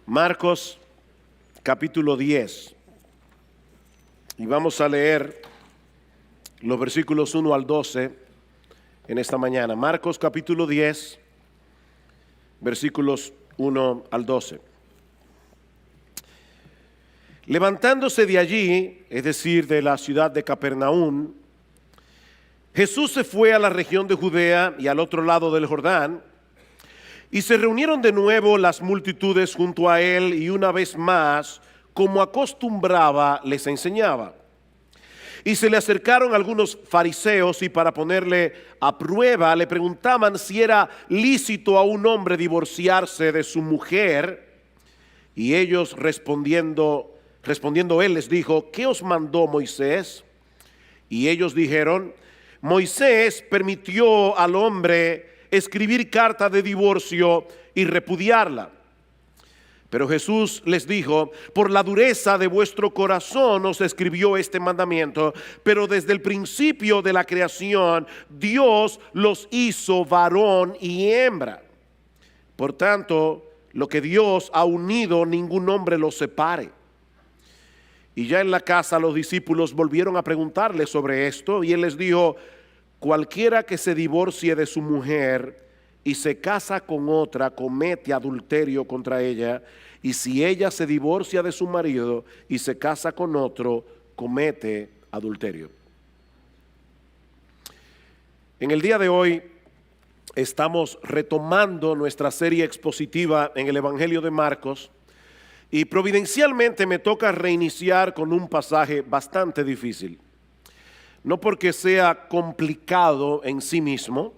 Marcos capítulo 10 y vamos a leer los versículos 1 al 12 en esta mañana. Marcos capítulo 10, versículos 1 al 12. Levantándose de allí, es decir, de la ciudad de Capernaum, Jesús se fue a la región de Judea y al otro lado del Jordán, y se reunieron de nuevo las multitudes junto a él, y una vez más, como acostumbraba, les enseñaba. Y se le acercaron algunos fariseos y para ponerle a prueba le preguntaban si era lícito a un hombre divorciarse de su mujer. Y ellos respondiendo él les dijo: ¿qué os mandó Moisés? Y ellos dijeron: Moisés permitió al hombre escribir carta de divorcio y repudiarla. Pero Jesús les dijo: por la dureza de vuestro corazón os escribió este mandamiento, pero desde el principio de la creación Dios los hizo varón y hembra. Por tanto, lo que Dios ha unido, ningún hombre lo separe. Y ya en la casa los discípulos volvieron a preguntarle sobre esto, y él les dijo: cualquiera que se divorcie de su mujer y se casa con otra, comete adulterio contra ella, y si ella se divorcia de su marido y se casa con otro, comete adulterio. En el día de hoy estamos retomando nuestra serie expositiva en el Evangelio de Marcos, y providencialmente me toca reiniciar con un pasaje bastante difícil. No porque sea complicado en sí mismo,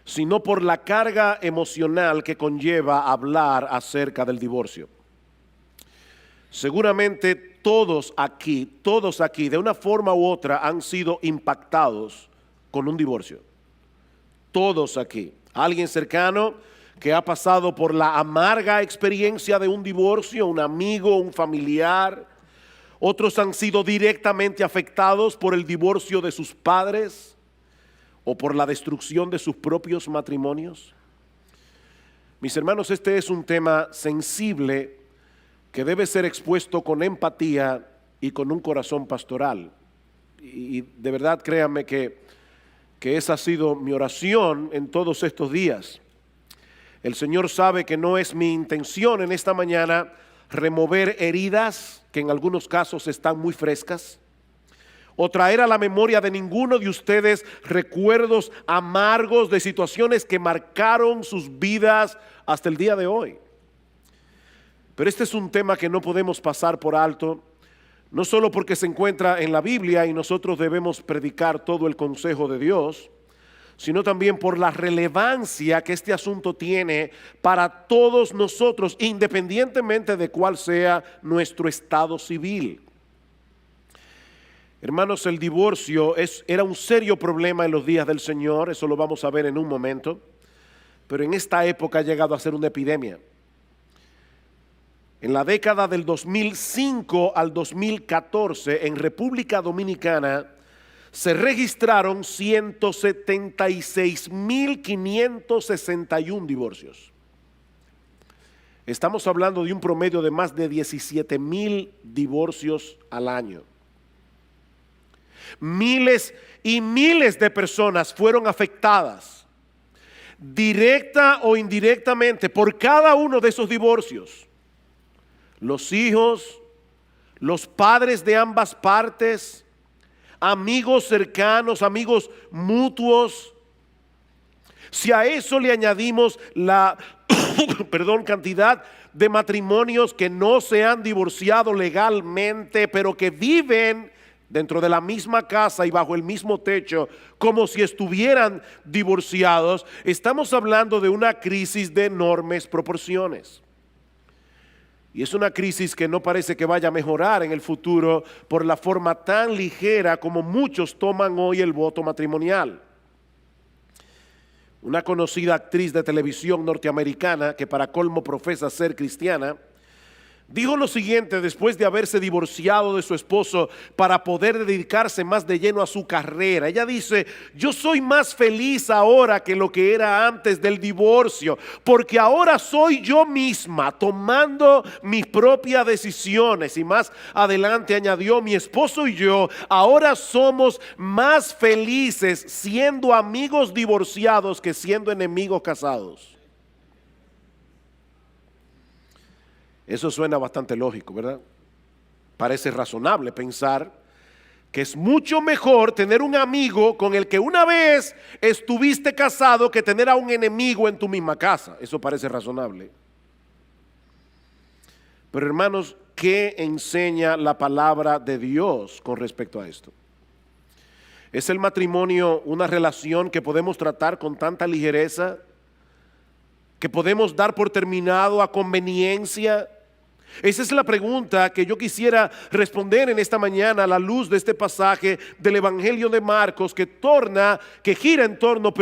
sino por la carga emocional que conlleva hablar acerca del divorcio. Seguramente todos aquí, de una forma u otra, han sido impactados con un divorcio. Todos aquí. Alguien cercano que ha pasado por la amarga experiencia de un divorcio, un amigo, un familiar. Otros han sido directamente afectados por el divorcio de sus padres o por la destrucción de sus propios matrimonios. Mis hermanos, este es un tema sensible que debe ser expuesto con empatía y con un corazón pastoral. Y de verdad, créanme que esa ha sido mi oración en todos estos días. El Señor sabe que no es mi intención en esta mañana remover heridas que en algunos casos están muy frescas, o traer a la memoria de ninguno de ustedes recuerdos amargos de situaciones que marcaron sus vidas hasta el día de hoy. Pero este es un tema que no podemos pasar por alto, no solo porque se encuentra en la Biblia y nosotros debemos predicar todo el consejo de Dios, sino también por la relevancia que este asunto tiene para todos nosotros, independientemente de cuál sea nuestro estado civil. Hermanos, el divorcio era un serio problema en los días del Señor, eso lo vamos a ver en un momento, pero en esta época ha llegado a ser una epidemia. En la década del 2005 al 2014, en República Dominicana, se registraron 176.561 divorcios. Estamos hablando de un promedio de más de 17,000 divorcios al año. Miles y miles de personas fueron afectadas, directa o indirectamente, por cada uno de esos divorcios. Los hijos, los padres de ambas partes, amigos cercanos, amigos mutuos. Si a eso le añadimos la cantidad de matrimonios que no se han divorciado legalmente, pero que viven dentro de la misma casa y bajo el mismo techo como si estuvieran divorciados, estamos hablando de una crisis de enormes proporciones. Y es una crisis que no parece que vaya a mejorar en el futuro por la forma tan ligera como muchos toman hoy el voto matrimonial. Una conocida actriz de televisión norteamericana, que para colmo profesa ser cristiana, Dijo lo siguiente después de haberse divorciado de su esposo para poder dedicarse más de lleno a su carrera. Ella dice: yo soy más feliz ahora que lo que era antes del divorcio, porque ahora soy yo misma tomando mis propias decisiones. Y más adelante añadió: mi esposo y yo ahora somos más felices siendo amigos divorciados que siendo enemigos casados. Eso suena bastante lógico, ¿verdad? Parece razonable pensar que es mucho mejor tener un amigo con el que una vez estuviste casado que tener a un enemigo en tu misma casa. Eso parece razonable. Pero hermanos, ¿qué enseña la palabra de Dios con respecto a esto? ¿Es el matrimonio una relación que podemos tratar con tanta ligereza, que podemos dar por terminado a conveniencia? Esa es la pregunta que yo quisiera responder en esta mañana a la luz de este pasaje del Evangelio de Marcos, que gira en torno,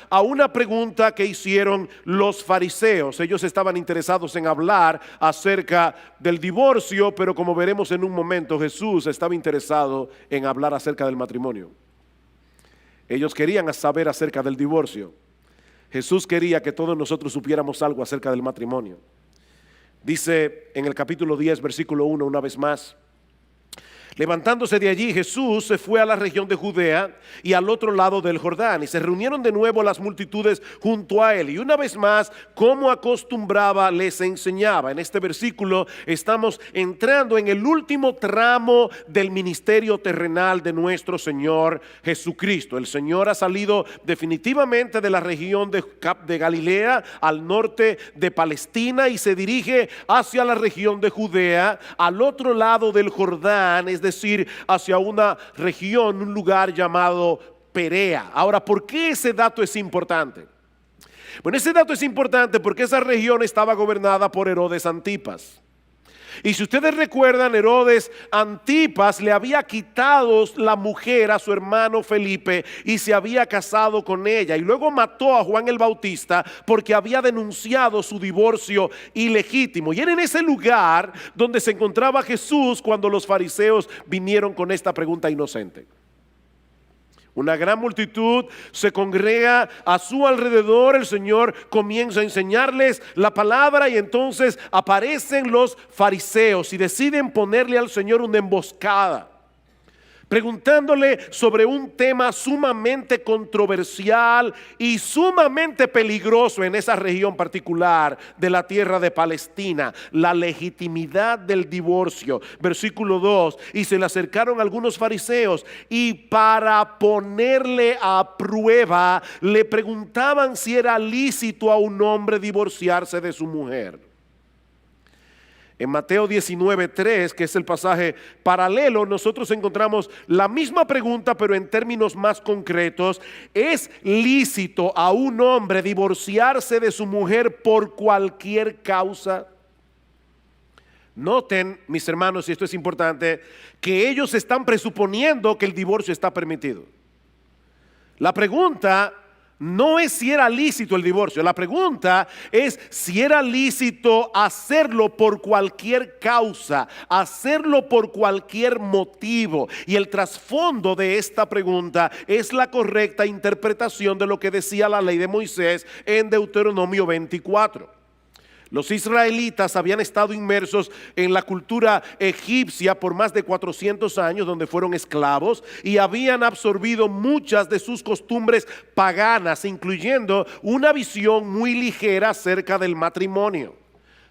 a una pregunta que hicieron los fariseos. Ellos estaban interesados en hablar acerca del divorcio, pero como veremos en un momento, Jesús estaba interesado en hablar acerca del matrimonio. Ellos querían saber acerca del divorcio. Jesús quería que todos nosotros supiéramos algo acerca del matrimonio. Dice en el capítulo 10, versículo 1, una vez más: levantándose de allí, Jesús se fue a la región de Judea y al otro lado del Jordán, y se reunieron de nuevo las multitudes junto a él, y una vez más, como acostumbraba, les enseñaba. En este versículo estamos entrando en el último tramo del ministerio terrenal de nuestro Señor Jesucristo. El Señor ha salido definitivamente de la región de Galilea, al norte de Palestina, y se dirige hacia la región de Judea, al otro lado del Jordán, es decir, hacia una región, un lugar llamado Perea. Ahora, ¿por qué ese dato es importante? Bueno, ese dato es importante porque esa región estaba gobernada por Herodes Antipas. Y si ustedes recuerdan, Herodes Antipas le había quitado la mujer a su hermano Felipe y se había casado con ella, y luego mató a Juan el Bautista porque había denunciado su divorcio ilegítimo. Y era en ese lugar donde se encontraba Jesús cuando los fariseos vinieron con esta pregunta inocente. Una gran multitud se congrega a su alrededor. El Señor comienza a enseñarles la palabra, y entonces aparecen los fariseos y deciden ponerle al Señor una emboscada, preguntándole sobre un tema sumamente controversial y sumamente peligroso en esa región particular de la tierra de Palestina: la legitimidad del divorcio. Versículo 2: y se le acercaron algunos fariseos y para ponerle a prueba le preguntaban si era lícito a un hombre divorciarse de su mujer. En Mateo 19:3, que es el pasaje paralelo, nosotros encontramos la misma pregunta, pero en términos más concretos: ¿es lícito a un hombre divorciarse de su mujer por cualquier causa? Noten, mis hermanos, y esto es importante, que ellos están presuponiendo que el divorcio está permitido. La pregunta no es si era lícito el divorcio, la pregunta es si era lícito hacerlo por cualquier causa, hacerlo por cualquier motivo. Y el trasfondo de esta pregunta es la correcta interpretación de lo que decía la ley de Moisés en Deuteronomio 24. Los israelitas habían estado inmersos en la cultura egipcia por más de 400 años, donde fueron esclavos, y habían absorbido muchas de sus costumbres paganas, incluyendo una visión muy ligera acerca del matrimonio.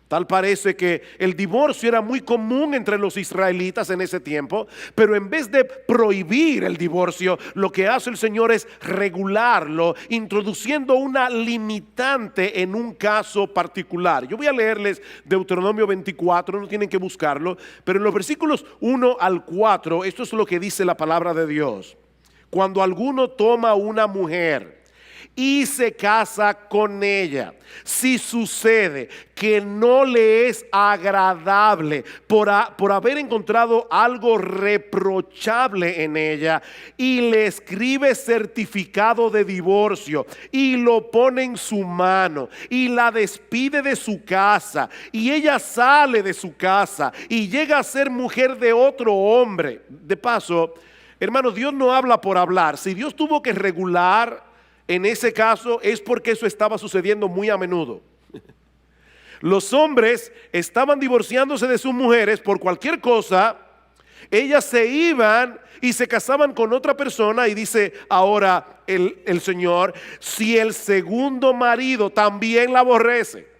Tal parece que el divorcio era muy común entre los israelitas en ese tiempo, pero en vez de prohibir el divorcio, lo que hace el Señor es regularlo, introduciendo una limitante en un caso particular. Yo voy a leerles Deuteronomio 24, no tienen que buscarlo, pero en los versículos 1 al 4, esto es lo que dice la palabra de Dios. Cuando alguno toma una mujer y se casa con ella, si sucede que no le es agradable por haber encontrado algo reprochable en ella, y le escribe certificado de divorcio y lo pone en su mano y la despide de su casa, y ella sale de su casa y llega a ser mujer de otro hombre. De paso, hermanos, Dios no habla por hablar. Si Dios tuvo que regular en ese caso, es porque eso estaba sucediendo muy a menudo. Los hombres estaban divorciándose de sus mujeres por cualquier cosa. Ellas se iban y se casaban con otra persona, y dice ahora el Señor: si el segundo marido también la aborrece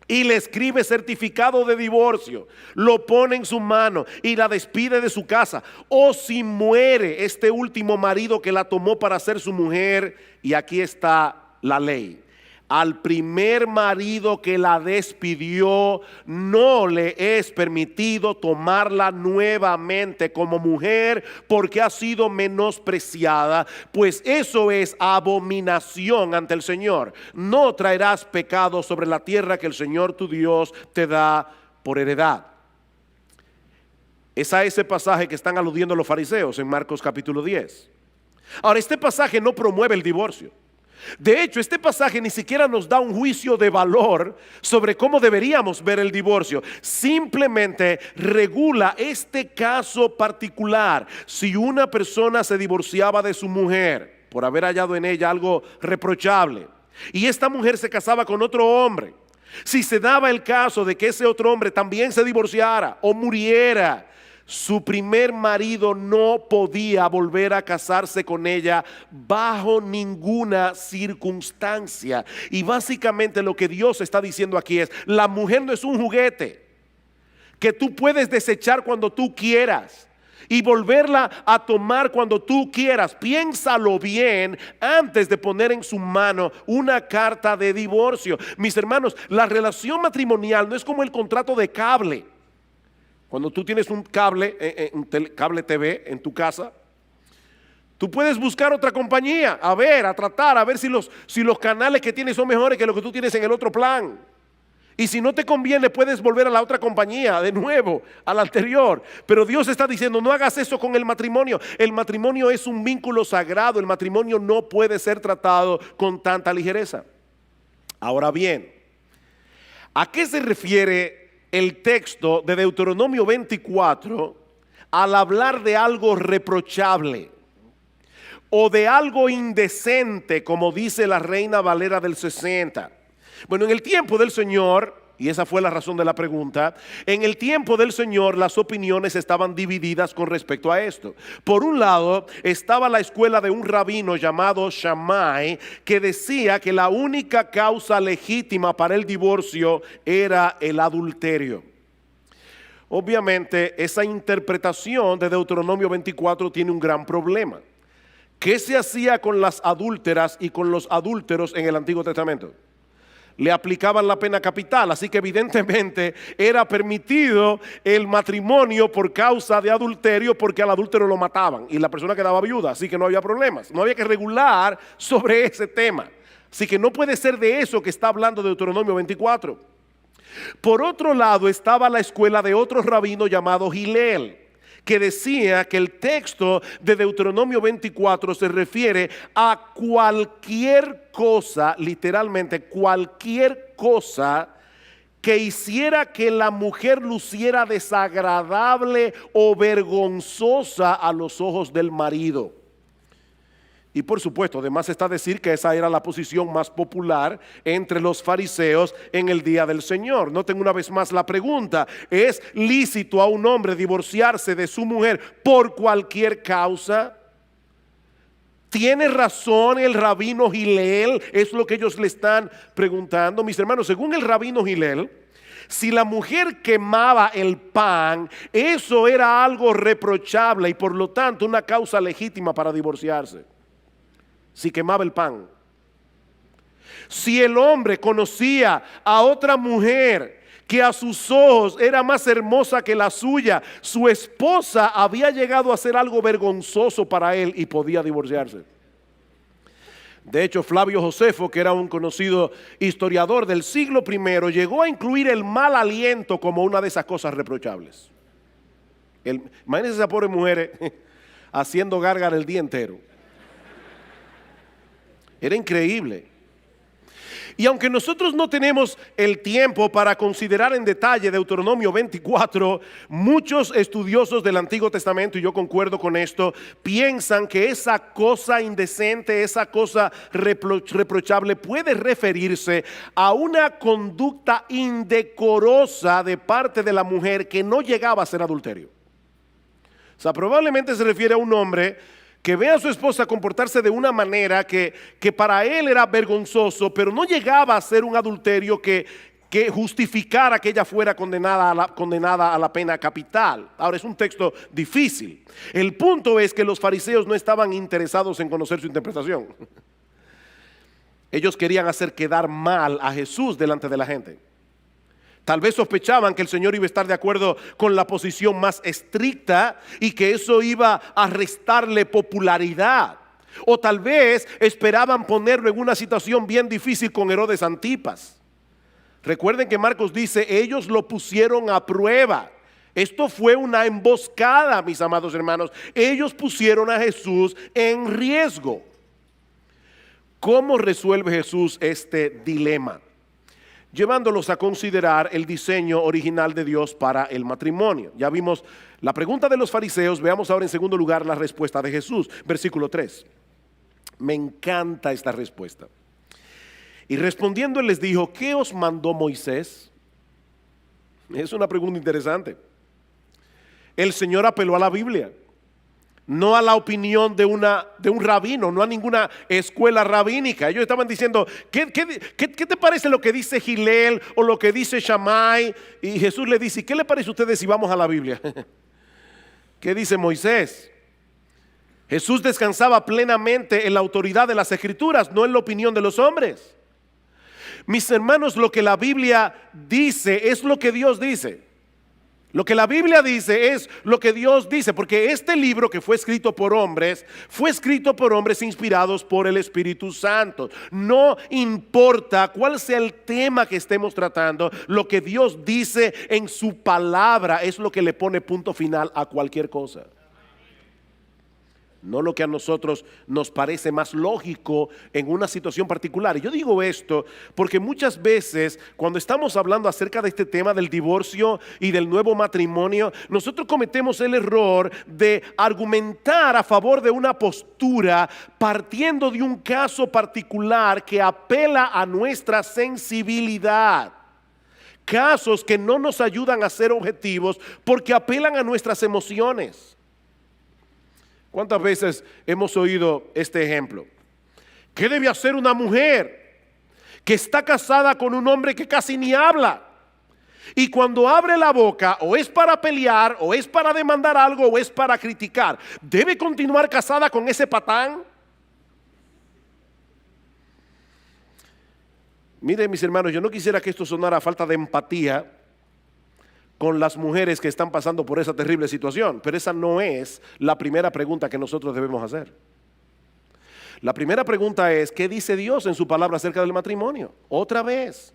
y le escribe certificado de divorcio, lo pone en su mano y la despide de su casa, o si muere este último marido que la tomó para ser su mujer, y aquí está la ley: al primer marido que la despidió no le es permitido tomarla nuevamente como mujer, porque ha sido menospreciada, pues eso es abominación ante el Señor. No traerás pecado sobre la tierra que el Señor tu Dios te da por heredad. Es a ese pasaje que están aludiendo los fariseos en Marcos capítulo 10. Ahora, este pasaje no promueve el divorcio. De hecho, este pasaje ni siquiera nos da un juicio de valor sobre cómo deberíamos ver el divorcio. Simplemente regula este caso particular. Si una persona se divorciaba de su mujer por haber hallado en ella algo reprochable, y esta mujer se casaba con otro hombre, si se daba el caso de que ese otro hombre también se divorciara o muriera, su primer marido no podía volver a casarse con ella bajo ninguna circunstancia. Y básicamente lo que Dios está diciendo aquí es: la mujer no es un juguete que tú puedes desechar cuando tú quieras y volverla a tomar cuando tú quieras. Piénsalo bien antes de poner en su mano una carta de divorcio. Mis hermanos, la relación matrimonial no es como el contrato de cable. Cuando tú tienes un cable, cable TV en tu casa, tú puedes buscar otra compañía, a tratar, a ver si los canales que tienes son mejores que los que tú tienes en el otro plan. Y si no te conviene, puedes volver a la otra compañía, de nuevo, a la anterior. Pero Dios está diciendo: no hagas eso con el matrimonio. El matrimonio es un vínculo sagrado. El matrimonio no puede ser tratado con tanta ligereza. Ahora bien, ¿a qué se refiere el texto de Deuteronomio 24 al hablar de algo reprochable o de algo indecente, como dice la Reina Valera del 60? Bueno, en el tiempo del Señor, y esa fue la razón de la pregunta, en el tiempo del Señor las opiniones estaban divididas con respecto a esto. Por un lado estaba la escuela de un rabino llamado Shammai, que decía que la única causa legítima para el divorcio era el adulterio. Obviamente esa interpretación de Deuteronomio 24 tiene un gran problema. ¿Qué se hacía con las adúlteras y con los adúlteros en el Antiguo Testamento? Le aplicaban la pena capital, así que evidentemente era permitido el matrimonio por causa de adulterio, porque al adúltero lo mataban y la persona quedaba viuda, así que no había problemas, no había que regular sobre ese tema. Así que no puede ser de eso que está hablando Deuteronomio 24. Por otro lado estaba la escuela de otro rabino llamado Hillel, que decía que el texto de Deuteronomio 24 se refiere a cualquier cosa, literalmente cualquier cosa que hiciera que la mujer luciera desagradable o vergonzosa a los ojos del marido. Y por supuesto, además está decir que esa era la posición más popular entre los fariseos en el día del Señor. Noten una vez más la pregunta: ¿es lícito a un hombre divorciarse de su mujer por cualquier causa? ¿Tiene razón el rabino Hillel? Es lo que ellos le están preguntando. Mis hermanos, según el rabino Hillel, si la mujer quemaba el pan, eso era algo reprochable y por lo tanto una causa legítima para divorciarse. Si quemaba el pan. Si el hombre conocía a otra mujer que a sus ojos era más hermosa que la suya, su esposa había llegado a ser algo vergonzoso para él y podía divorciarse. De hecho, Flavio Josefo, que era un conocido historiador del siglo I, llegó a incluir el mal aliento como una de esas cosas reprochables. Imagínense esa pobre mujer haciendo gárgara el día entero. Era increíble. Y aunque nosotros no tenemos el tiempo para considerar en detalle Deuteronomio 24, muchos estudiosos del Antiguo Testamento, y yo concuerdo con esto, piensan que esa cosa indecente, esa cosa reprochable puede referirse a una conducta indecorosa de parte de la mujer que no llegaba a ser adulterio. O sea, probablemente se refiere a un hombre que ve a su esposa comportarse de una manera que para él era vergonzoso, pero no llegaba a ser un adulterio que justificara que ella fuera condenada a la pena capital. Ahora, es un texto difícil. El punto es que los fariseos no estaban interesados en conocer su interpretación. Ellos querían hacer quedar mal a Jesús delante de la gente. Tal vez sospechaban que el Señor iba a estar de acuerdo con la posición más estricta y que eso iba a restarle popularidad. O tal vez esperaban ponerlo en una situación bien difícil con Herodes Antipas. Recuerden que Marcos dice, ellos lo pusieron a prueba. Esto fue una emboscada, mis amados hermanos. Ellos pusieron a Jesús en riesgo. ¿Cómo resuelve Jesús este dilema? Llevándolos a considerar el diseño original de Dios para el matrimonio. Ya vimos la pregunta de los fariseos, veamos ahora en segundo lugar la respuesta de Jesús. Versículo 3. Me encanta esta respuesta. Y respondiendo él les dijo, ¿qué os mandó Moisés? Es una pregunta interesante. El Señor apeló a la Biblia, no a la opinión de un rabino, no a ninguna escuela rabínica. Ellos estaban diciendo, ¿qué te parece lo que dice Gilel o lo que dice Shammai? Y Jesús le dice, ¿qué le parece a ustedes si vamos a la Biblia? ¿Qué dice Moisés? Jesús descansaba plenamente en la autoridad de las Escrituras, no en la opinión de los hombres. Mis hermanos, lo que la Biblia dice es lo que Dios dice. Lo que la Biblia dice es lo que Dios dice, porque este libro que fue escrito por hombres inspirados por el Espíritu Santo. No importa cuál sea el tema que estemos tratando, lo que Dios dice en su palabra es lo que le pone punto final a cualquier cosa. No lo que a nosotros nos parece más lógico en una situación particular. Y yo digo esto porque muchas veces cuando estamos hablando acerca de este tema del divorcio y del nuevo matrimonio, nosotros cometemos el error de argumentar a favor de una postura partiendo de un caso particular que apela a nuestra sensibilidad. Casos que no nos ayudan a ser objetivos porque apelan a nuestras emociones. ¿Cuántas veces hemos oído este ejemplo? ¿Qué debe hacer una mujer que está casada con un hombre que casi ni habla? Y cuando abre la boca, o es para pelear, o es para demandar algo, o es para criticar. ¿Debe continuar casada con ese patán? Miren, mis hermanos, yo no quisiera que esto sonara a falta de empatía con las mujeres que están pasando por esa terrible situación, pero esa no es la primera pregunta que nosotros debemos hacer. La primera pregunta es, ¿qué dice Dios en su palabra acerca del matrimonio? Otra vez,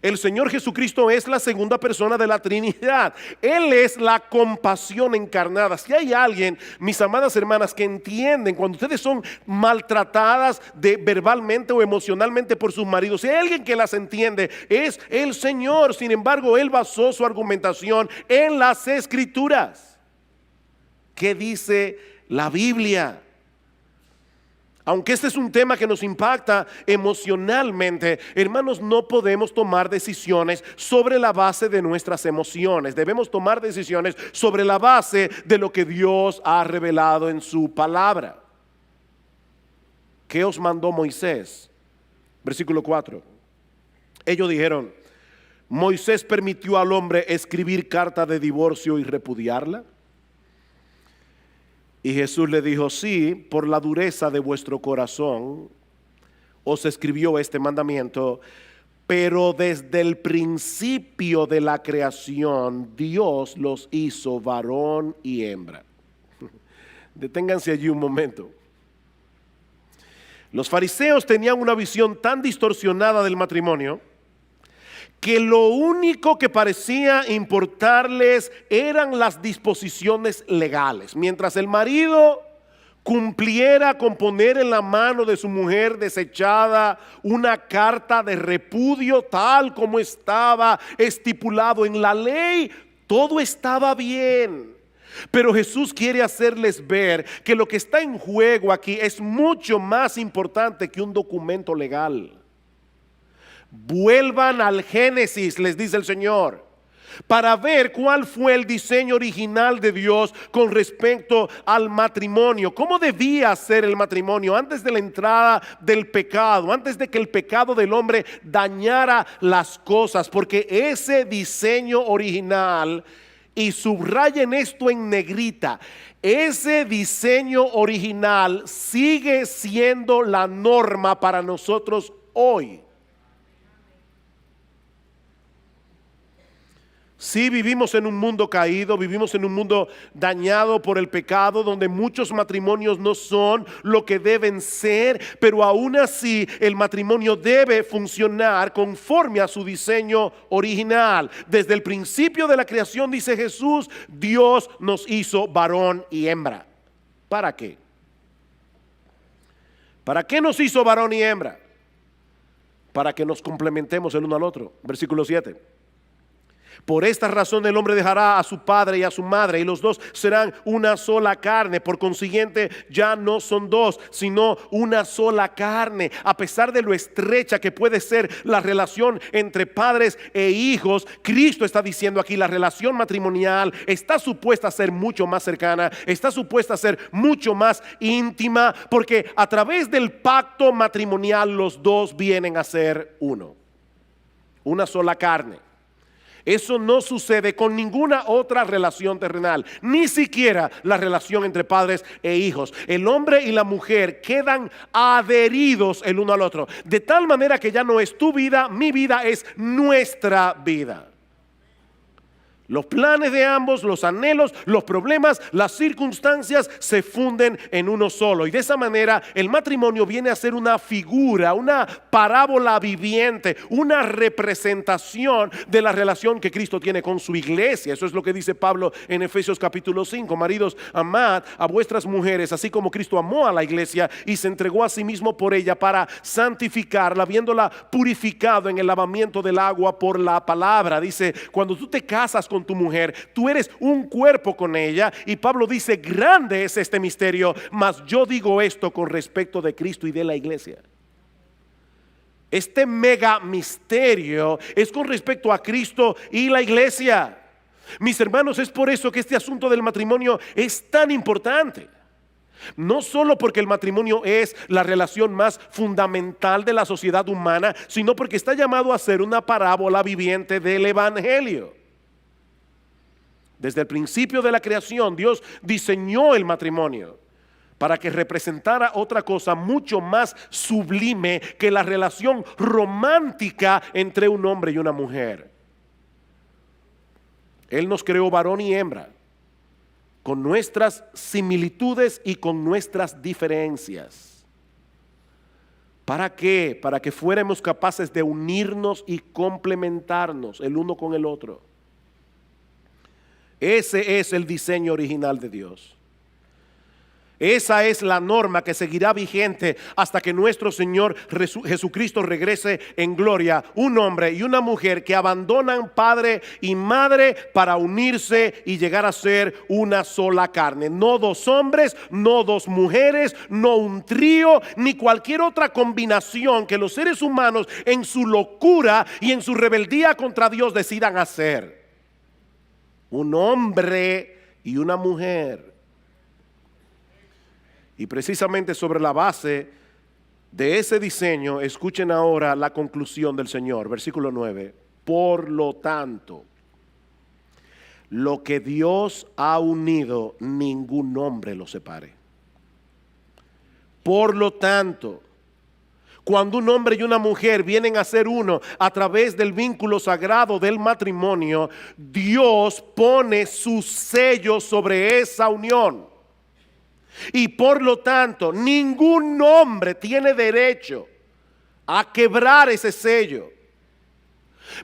el Señor Jesucristo es la segunda persona de la Trinidad. Él es la compasión encarnada. Si hay alguien, mis amadas hermanas, que entienden cuando ustedes son maltratadas verbalmente o emocionalmente por sus maridos, si hay alguien que las entiende, es el Señor. Sin embargo, Él basó su argumentación en las Escrituras. ¿Qué dice la Biblia? Aunque este es un tema que nos impacta emocionalmente, hermanos, no podemos tomar decisiones sobre la base de nuestras emociones. Debemos tomar decisiones sobre la base de lo que Dios ha revelado en su palabra. ¿Qué os mandó Moisés? Versículo 4. Ellos dijeron, ¿Moisés permitió al hombre escribir carta de divorcio y repudiarla? Y Jesús le dijo, sí, por la dureza de vuestro corazón os escribió este mandamiento, pero desde el principio de la creación Dios los hizo varón y hembra. Deténganse allí un momento. Los fariseos tenían una visión tan distorsionada del matrimonio que lo único que parecía importarles eran las disposiciones legales. Mientras el marido cumpliera con poner en la mano de su mujer desechada una carta de repudio tal como estaba estipulado en la ley, todo estaba bien. Pero Jesús quiere hacerles ver que lo que está en juego aquí es mucho más importante que un documento legal. Vuelvan al Génesis, les dice el Señor, para ver cuál fue el diseño original de Dios con respecto al matrimonio. ¿Cómo debía ser el matrimonio antes de la entrada del pecado, antes de que el pecado del hombre dañara las cosas? Porque ese diseño original, y subrayen esto en negrita, ese diseño original sigue siendo la norma para nosotros hoy. Sí, vivimos en un mundo caído, vivimos en un mundo dañado por el pecado, donde muchos matrimonios no son lo que deben ser, pero aún así el matrimonio debe funcionar conforme a su diseño original. Desde el principio de la creación, dice Jesús, Dios nos hizo varón y hembra. ¿Para qué? ¿Para qué nos hizo varón y hembra? Para que nos complementemos el uno al otro. Versículo 7. Por esta razón el hombre dejará a su padre y a su madre, y los dos serán una sola carne. Por consiguiente, ya no son dos, sino una sola carne. A pesar de lo estrecha que puede ser la relación entre padres e hijos, Cristo está diciendo aquí, la relación matrimonial está supuesta a ser mucho más cercana, está supuesta a ser mucho más íntima, porque a través del pacto matrimonial los dos vienen a ser uno, una sola carne. Eso no sucede con ninguna otra relación terrenal, ni siquiera la relación entre padres e hijos. El hombre y la mujer quedan adheridos el uno al otro, de tal manera que ya no es tu vida, mi vida, es nuestra vida. Los planes de ambos, los anhelos, los problemas, las circunstancias se funden en uno solo. Y de esa manera el matrimonio viene a ser una figura, una parábola viviente, una representación de la relación que Cristo tiene con su iglesia. Eso es lo que dice Pablo en Efesios capítulo 5. Maridos, amad a vuestras mujeres, así como Cristo amó a la iglesia y se entregó a sí mismo por ella para santificarla, habiéndola purificado en el lavamiento del agua por la palabra. Dice, cuando tú te casas con tu mujer, tú eres un cuerpo con ella, y Pablo dice, grande es este misterio, mas yo digo esto con respecto de Cristo y de la iglesia. Este mega misterio es con respecto a Cristo y la iglesia. Mis hermanos, es por eso que este asunto del matrimonio es tan importante. No solo porque el matrimonio es la relación más fundamental de la sociedad humana, sino porque está llamado a ser una parábola viviente del evangelio. Desde el principio de la creación, Dios diseñó el matrimonio para que representara otra cosa mucho más sublime que la relación romántica entre un hombre y una mujer. Él nos creó varón y hembra, con nuestras similitudes y con nuestras diferencias. ¿Para qué? Para que fuéramos capaces de unirnos y complementarnos el uno con el otro. Ese es el diseño original de Dios. Esa es la norma que seguirá vigente hasta que nuestro Señor Jesucristo regrese en gloria. Un hombre y una mujer que abandonan padre y madre para unirse y llegar a ser una sola carne. No dos hombres, no dos mujeres, no un trío, ni cualquier otra combinación que los seres humanos en su locura y en su rebeldía contra Dios decidan hacer. Un hombre y una mujer. Y precisamente sobre la base de ese diseño, escuchen ahora la conclusión del Señor, versículo 9. Por lo tanto, lo que Dios ha unido, ningún hombre lo separe. Por lo tanto, cuando un hombre y una mujer vienen a ser uno a través del vínculo sagrado del matrimonio, Dios pone su sello sobre esa unión. Y por lo tanto, ningún hombre tiene derecho a quebrar ese sello.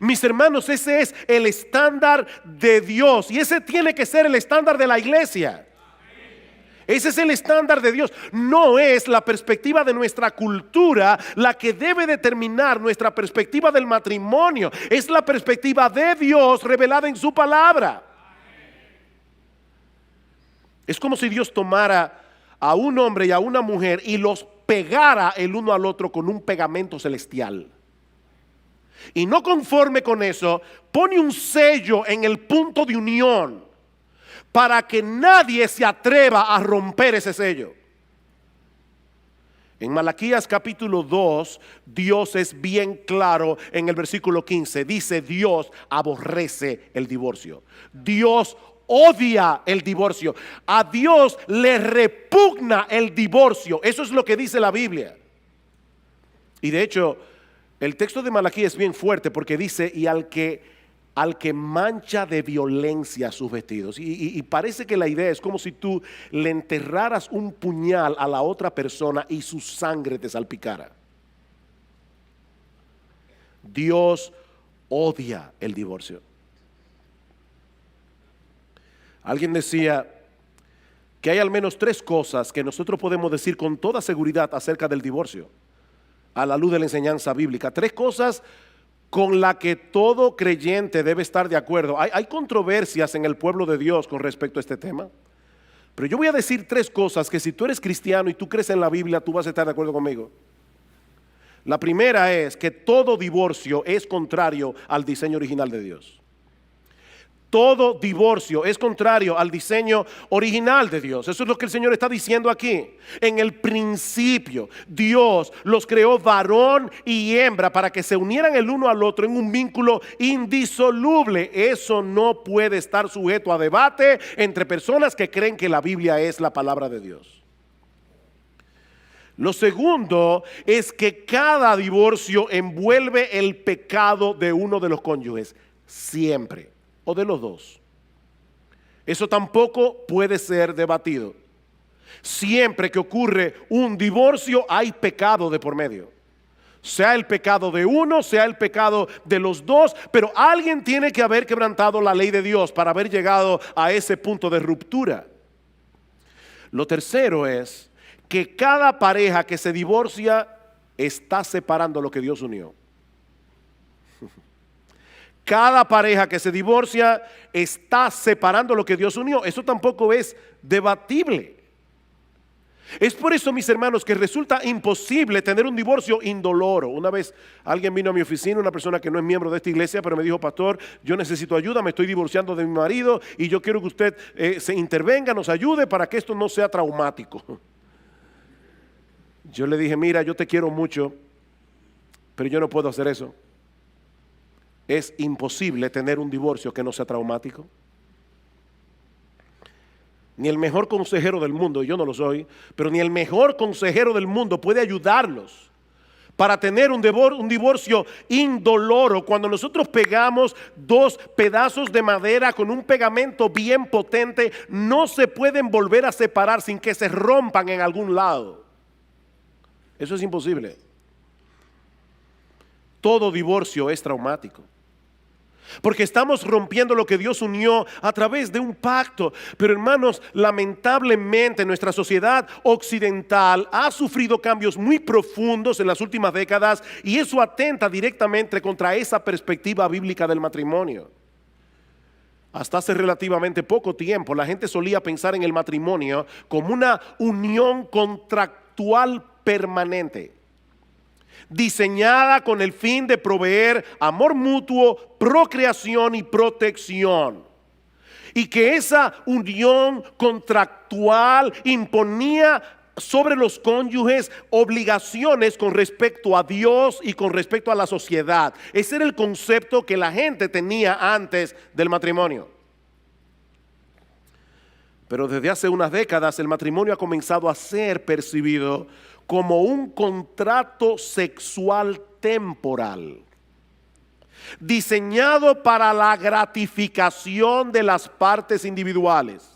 Mis hermanos, ese es el estándar de Dios y ese tiene que ser el estándar de la iglesia. Ese es el estándar de Dios. No es la perspectiva de nuestra cultura la que debe determinar nuestra perspectiva del matrimonio. Es la perspectiva de Dios revelada en su palabra. Es como si Dios tomara a un hombre y a una mujer y los pegara el uno al otro con un pegamento celestial. Y no conforme con eso, pone un sello en el punto de unión para que nadie se atreva a romper ese sello. En Malaquías capítulo 2, Dios es bien claro en el versículo 15. Dice: Dios aborrece el divorcio. Dios odia el divorcio. A Dios le repugna el divorcio. Eso es lo que dice la Biblia. Y de hecho, el texto de Malaquías es bien fuerte porque dice: y al que mancha de violencia sus vestidos. Y parece que la idea es como si tú le enterraras un puñal a la otra persona y su sangre te salpicara. Dios odia el divorcio. Alguien decía que hay al menos 3 cosas que nosotros podemos decir con toda seguridad acerca del divorcio, a la luz de la enseñanza bíblica. 3 cosas con las que todo creyente debe estar de acuerdo. Hay controversias en el pueblo de Dios con respecto a este tema, pero yo voy a decir 3 cosas que si tú eres cristiano y tú crees en la Biblia, tú vas a estar de acuerdo conmigo. La primera es que todo divorcio es contrario al diseño original de Dios. Todo divorcio es contrario al diseño original de Dios. Eso es lo que el Señor está diciendo aquí. En el principio, Dios los creó varón y hembra para que se unieran el uno al otro en un vínculo indisoluble. Eso no puede estar sujeto a debate entre personas que creen que la Biblia es la palabra de Dios. Lo segundo es que cada divorcio envuelve el pecado de uno de los cónyuges, siempre. O de los dos. Eso tampoco puede ser debatido. Siempre que ocurre un divorcio hay pecado de por medio. Sea el pecado de uno, sea el pecado de los dos, pero alguien tiene que haber quebrantado la ley de Dios para haber llegado a ese punto de ruptura. Lo tercero es que cada pareja que se divorcia está separando lo que Dios unió. Cada pareja que se divorcia está separando lo que Dios unió. Eso tampoco es debatible. Es por eso, mis hermanos, que resulta imposible tener un divorcio indoloro. Una vez alguien vino a mi oficina, una persona que no es miembro de esta iglesia, pero me dijo: pastor, yo necesito ayuda, me estoy divorciando de mi marido y yo quiero que usted se intervenga, nos ayude para que esto no sea traumático. Yo le dije: mira, yo te quiero mucho, pero yo no puedo hacer eso. Es imposible tener un divorcio que no sea traumático. Ni el mejor consejero del mundo, yo no lo soy, pero ni el mejor consejero del mundo puede ayudarlos para tener un divorcio indoloro. Cuando nosotros pegamos 2 pedazos de madera con un pegamento bien potente, no se pueden volver a separar sin que se rompan en algún lado. Eso es imposible. Todo divorcio es traumático, porque estamos rompiendo lo que Dios unió a través de un pacto. Pero hermanos, lamentablemente nuestra sociedad occidental ha sufrido cambios muy profundos en las últimas décadas y eso atenta directamente contra esa perspectiva bíblica del matrimonio. Hasta hace relativamente poco tiempo la gente solía pensar en el matrimonio como una unión contractual permanente, diseñada con el fin de proveer amor mutuo, procreación y protección. Y que esa unión contractual imponía sobre los cónyuges obligaciones con respecto a Dios y con respecto a la sociedad. Ese era el concepto que la gente tenía antes del matrimonio. Pero desde hace unas décadas el matrimonio ha comenzado a ser percibido como un contrato sexual temporal, diseñado para la gratificación de las partes individuales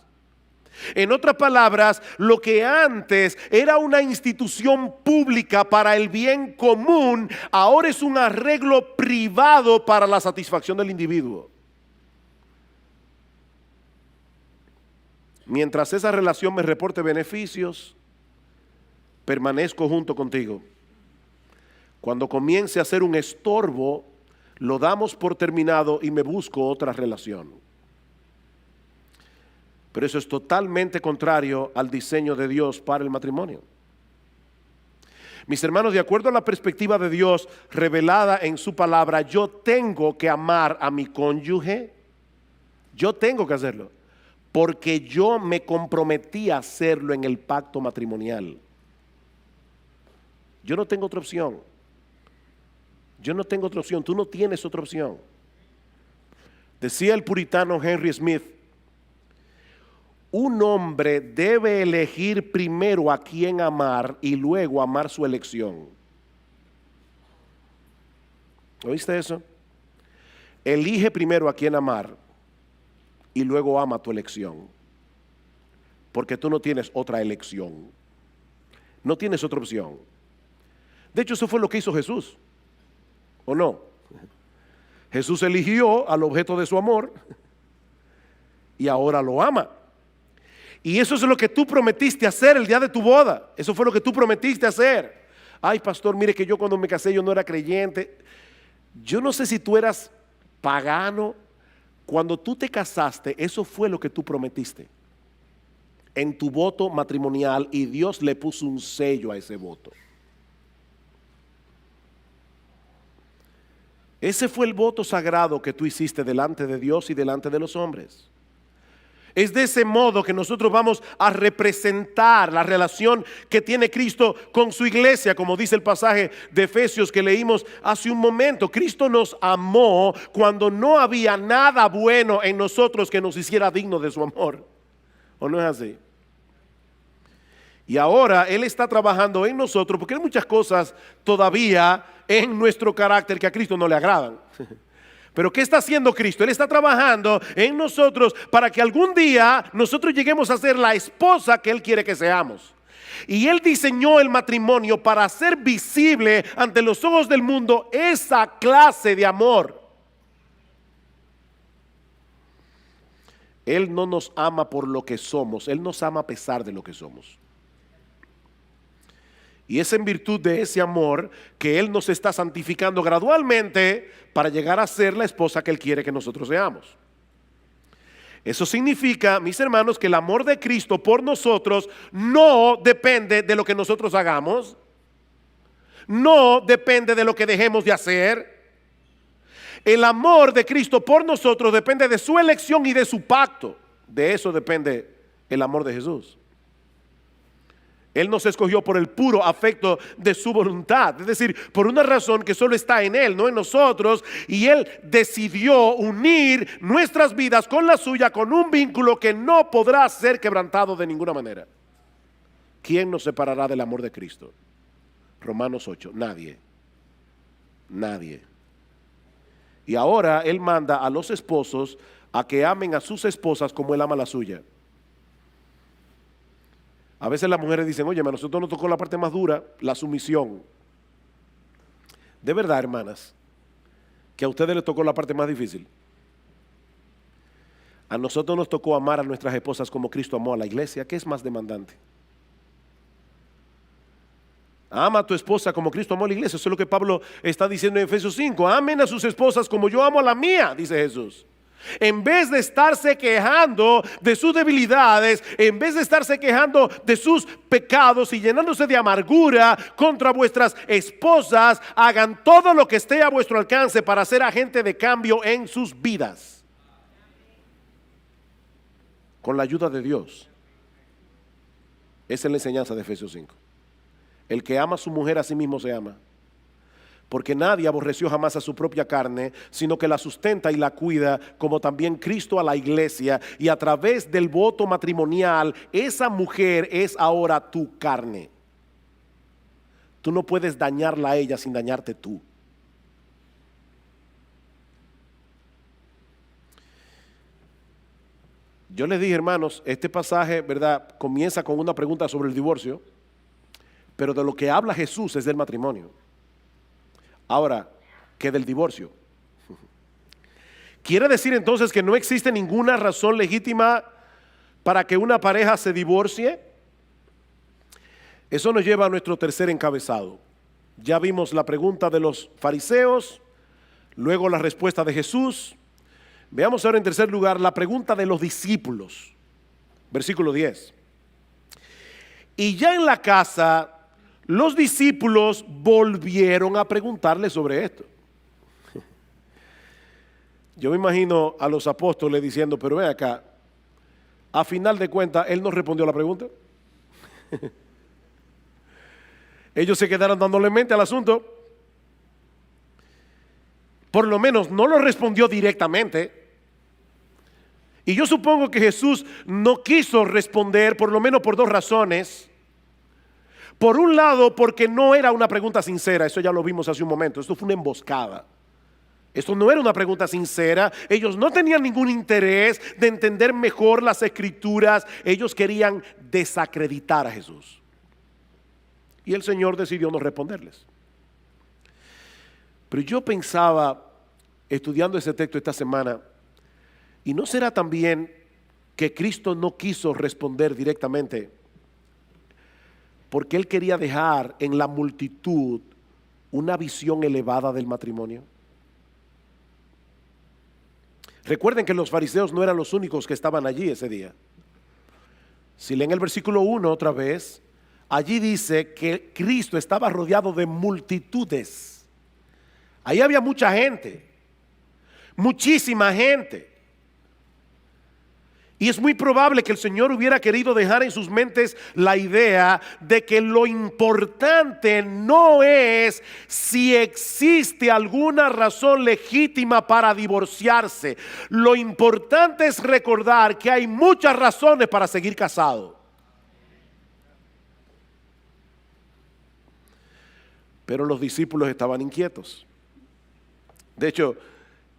En otras palabras, lo que antes era una institución pública para el bien común, ahora es un arreglo privado para la satisfacción del individuo. Mientras esa relación me reporte beneficios, permanezco junto contigo. Cuando comience a ser un estorbo, lo damos por terminado y me busco otra relación. Pero eso es totalmente contrario al diseño de Dios para el matrimonio. Mis hermanos, de acuerdo a la perspectiva de Dios revelada en su palabra, yo tengo que amar a mi cónyuge. Yo tengo que hacerlo, porque yo me comprometí a hacerlo en el pacto matrimonial. Yo no tengo otra opción. Yo no tengo otra opción. Tú no tienes otra opción. Decía el puritano Henry Smith: un hombre debe elegir primero a quién amar y luego amar su elección. ¿Oíste eso? Elige primero a quién amar y luego ama tu elección. Porque tú no tienes otra elección. No tienes otra opción. De hecho, eso fue lo que hizo Jesús. ¿O no? Jesús eligió al objeto de su amor y ahora lo ama. Y eso es lo que tú prometiste hacer el día de tu boda. Eso fue lo que tú prometiste hacer. Ay, pastor, mire que yo cuando me casé yo no era creyente. Yo no sé si tú eras pagano. Cuando tú te casaste, eso fue lo que tú prometiste en tu voto matrimonial, y Dios le puso un sello a ese voto. Ese fue el voto sagrado que tú hiciste delante de Dios y delante de los hombres. Es de ese modo que nosotros vamos a representar la relación que tiene Cristo con su iglesia, como dice el pasaje de Efesios que leímos hace un momento. Cristo nos amó cuando no había nada bueno en nosotros que nos hiciera dignos de su amor. ¿O no es así? Y ahora Él está trabajando en nosotros, porque hay muchas cosas todavía en nuestro carácter que a Cristo no le agradan. Pero ¿qué está haciendo Cristo? Él está trabajando en nosotros para que algún día nosotros lleguemos a ser la esposa que Él quiere que seamos. Y Él diseñó el matrimonio para hacer visible ante los ojos del mundo esa clase de amor. Él no nos ama por lo que somos, Él nos ama a pesar de lo que somos. Y es en virtud de ese amor que Él nos está santificando gradualmente para llegar a ser la esposa que Él quiere que nosotros seamos. Eso significa, mis hermanos, que el amor de Cristo por nosotros no depende de lo que nosotros hagamos, no depende de lo que dejemos de hacer. El amor de Cristo por nosotros depende de su elección y de su pacto. De eso depende el amor de Jesús. Él nos escogió por el puro afecto de su voluntad, es decir, por una razón que solo está en Él, no en nosotros, y Él decidió unir nuestras vidas con la suya, con un vínculo que no podrá ser quebrantado de ninguna manera. ¿Quién nos separará del amor de Cristo? Romanos 8, nadie, nadie. Y ahora Él manda a los esposos a que amen a sus esposas como Él ama a la suya. A veces las mujeres dicen: oye, a nosotros nos tocó la parte más dura, la sumisión. De verdad, hermanas, que a ustedes les tocó la parte más difícil. A nosotros nos tocó amar a nuestras esposas como Cristo amó a la iglesia. ¿Qué es más demandante? Ama a tu esposa como Cristo amó a la iglesia. Eso es lo que Pablo está diciendo en Efesios 5. Amen a sus esposas como yo amo a la mía, dice Jesús. En vez de estarse quejando de sus debilidades, en vez de estarse quejando de sus pecados y llenándose de amargura contra vuestras esposas, hagan todo lo que esté a vuestro alcance para ser agente de cambio en sus vidas. Con la ayuda de Dios. Esa es la enseñanza de Efesios 5. El que ama a su mujer a sí mismo se ama. Porque nadie aborreció jamás a su propia carne, sino que la sustenta y la cuida, como también Cristo a la iglesia. Y a través del voto matrimonial, esa mujer es ahora tu carne. Tú no puedes dañarla a ella sin dañarte tú. Yo les dije, hermanos, este pasaje, ¿verdad?, comienza con una pregunta sobre el divorcio, pero de lo que habla Jesús es del matrimonio. Ahora, ¿qué del divorcio? ¿Quiere decir entonces que no existe ninguna razón legítima para que una pareja se divorcie? Eso nos lleva a nuestro tercer encabezado. Ya vimos la pregunta de los fariseos, luego la respuesta de Jesús. Veamos ahora en tercer lugar la pregunta de los discípulos. Versículo 10. Y ya en la casa, los discípulos volvieron a preguntarle sobre esto. Yo me imagino a los apóstoles diciendo, pero ven acá, a final de cuentas, él no respondió a la pregunta. Ellos se quedaron dándole mente al asunto. Por lo menos no lo respondió directamente. Y yo supongo que Jesús no quiso responder, por lo menos por dos razones. Por un lado, porque no era una pregunta sincera, eso ya lo vimos hace un momento, esto fue una emboscada. Esto no era una pregunta sincera, ellos no tenían ningún interés de entender mejor las escrituras, ellos querían desacreditar a Jesús. Y el Señor decidió no responderles. Pero yo pensaba, estudiando ese texto esta semana, ¿y no será también que Cristo no quiso responder directamente? Porque Él quería dejar en la multitud una visión elevada del matrimonio. Recuerden que los fariseos no eran los únicos que estaban allí ese día. Si leen el versículo 1 otra vez, allí dice que Cristo estaba rodeado de multitudes. Ahí había mucha gente, muchísima gente. Y es muy probable que el Señor hubiera querido dejar en sus mentes la idea de que lo importante no es si existe alguna razón legítima para divorciarse. Lo importante es recordar que hay muchas razones para seguir casado. Pero los discípulos estaban inquietos. De hecho,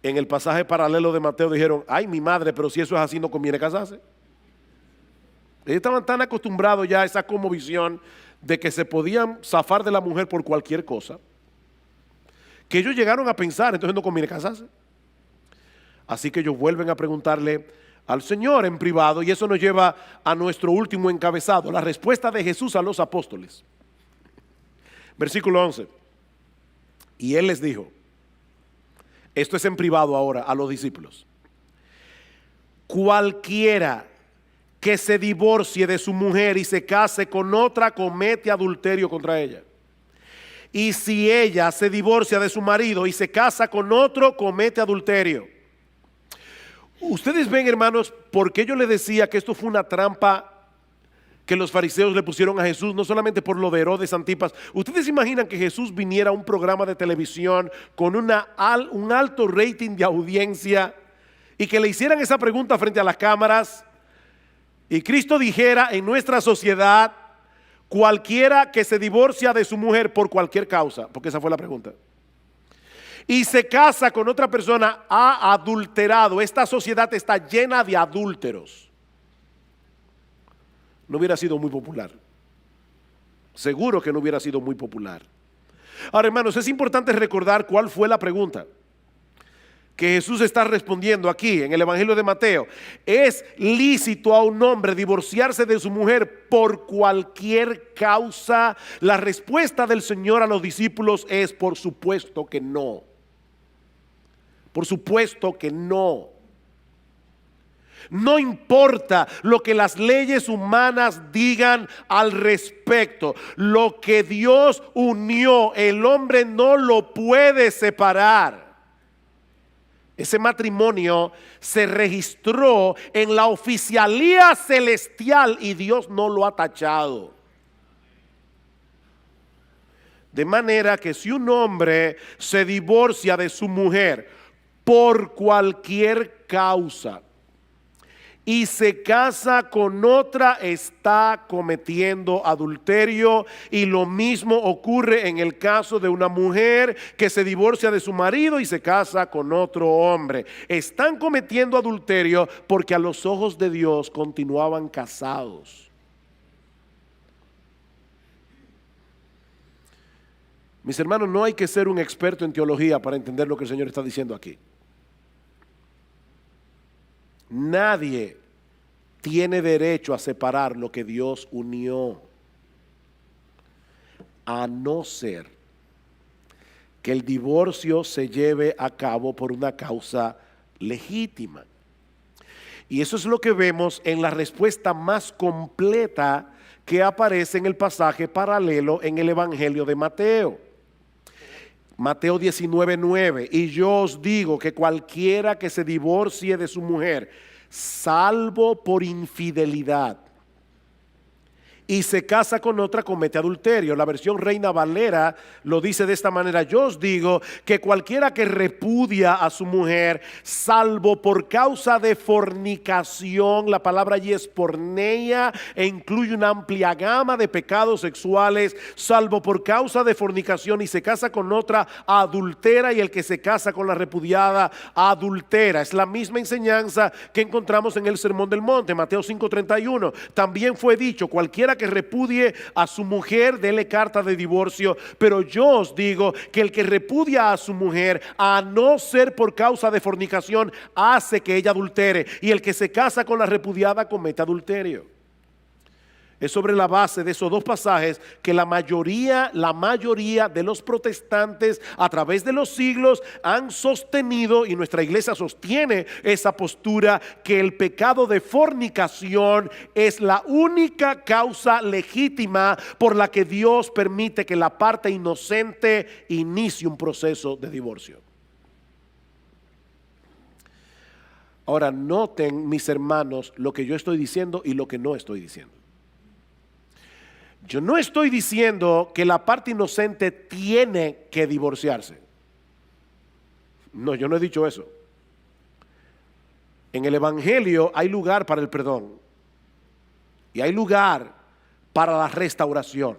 en el pasaje paralelo de Mateo dijeron, ay mi madre, pero si eso es así no conviene casarse. Ellos estaban tan acostumbrados ya a esa cosmovisión de que se podían zafar de la mujer por cualquier cosa, que ellos llegaron a pensar, entonces no conviene casarse. Así que ellos vuelven a preguntarle al Señor en privado y eso nos lleva a nuestro último encabezado, la respuesta de Jesús a los apóstoles. Versículo 11. Y Él les dijo, esto es en privado ahora a los discípulos, cualquiera que se divorcie de su mujer y se case con otra comete adulterio contra ella. Y si ella se divorcia de su marido y se casa con otro, comete adulterio. Ustedes ven, hermanos, por qué yo les decía que esto fue una trampa que los fariseos le pusieron a Jesús, no solamente por lo de Herodes Antipas. ¿Ustedes imaginan que Jesús viniera a un programa de televisión con un alto rating de audiencia y que le hicieran esa pregunta frente a las cámaras y Cristo dijera en nuestra sociedad, cualquiera que se divorcia de su mujer por cualquier causa, porque esa fue la pregunta, y se casa con otra persona, ha adulterado? Esta sociedad está llena de adúlteros. No hubiera sido muy popular. Seguro que no hubiera sido muy popular. Ahora, hermanos, es importante recordar cuál fue la pregunta que Jesús está respondiendo aquí en el Evangelio de Mateo. ¿Es lícito a un hombre divorciarse de su mujer por cualquier causa? La respuesta del Señor a los discípulos es por supuesto que no. Por supuesto que no. No importa lo que las leyes humanas digan al respecto. Lo que Dios unió, el hombre no lo puede separar. Ese matrimonio se registró en la oficialía celestial y Dios no lo ha tachado. De manera que si un hombre se divorcia de su mujer por cualquier causa, y se casa con otra, está cometiendo adulterio. Y lo mismo ocurre en el caso de una mujer que se divorcia de su marido y se casa con otro hombre. Están cometiendo adulterio porque a los ojos de Dios continuaban casados. Mis hermanos, no hay que ser un experto en teología para entender lo que el Señor está diciendo aquí. Nadie tiene derecho a separar lo que Dios unió, a no ser que el divorcio se lleve a cabo por una causa legítima. Y eso es lo que vemos en la respuesta más completa que aparece en el pasaje paralelo en el Evangelio de Mateo. Mateo 19:9, y yo os digo que cualquiera que se divorcie de su mujer, salvo por infidelidad, y se casa con otra, comete adulterio. La versión Reina Valera lo dice de esta manera: yo os digo que cualquiera que repudia a su mujer, salvo por causa de fornicación, la palabra allí es porneia e incluye una amplia gama de pecados sexuales, salvo por causa de fornicación, y se casa con otra, adultera, y el que se casa con la repudiada, adultera. Es la misma enseñanza que encontramos en el Sermón del Monte, Mateo 5:31. También fue dicho: cualquiera que repudie a su mujer, dele carta de divorcio. Pero yo os digo que el que repudia a su mujer, a no ser por causa de fornicación, hace que ella adultere, y el que se casa con la repudiada comete adulterio. Es sobre la base de esos dos pasajes que la mayoría de los protestantes a través de los siglos han sostenido, y nuestra iglesia sostiene esa postura, que el pecado de fornicación es la única causa legítima por la que Dios permite que la parte inocente inicie un proceso de divorcio. Ahora, noten, mis hermanos, lo que yo estoy diciendo y lo que no estoy diciendo. Yo no estoy diciendo que la parte inocente tiene que divorciarse. No, yo no he dicho eso. En el Evangelio hay lugar para el perdón y hay lugar para la restauración.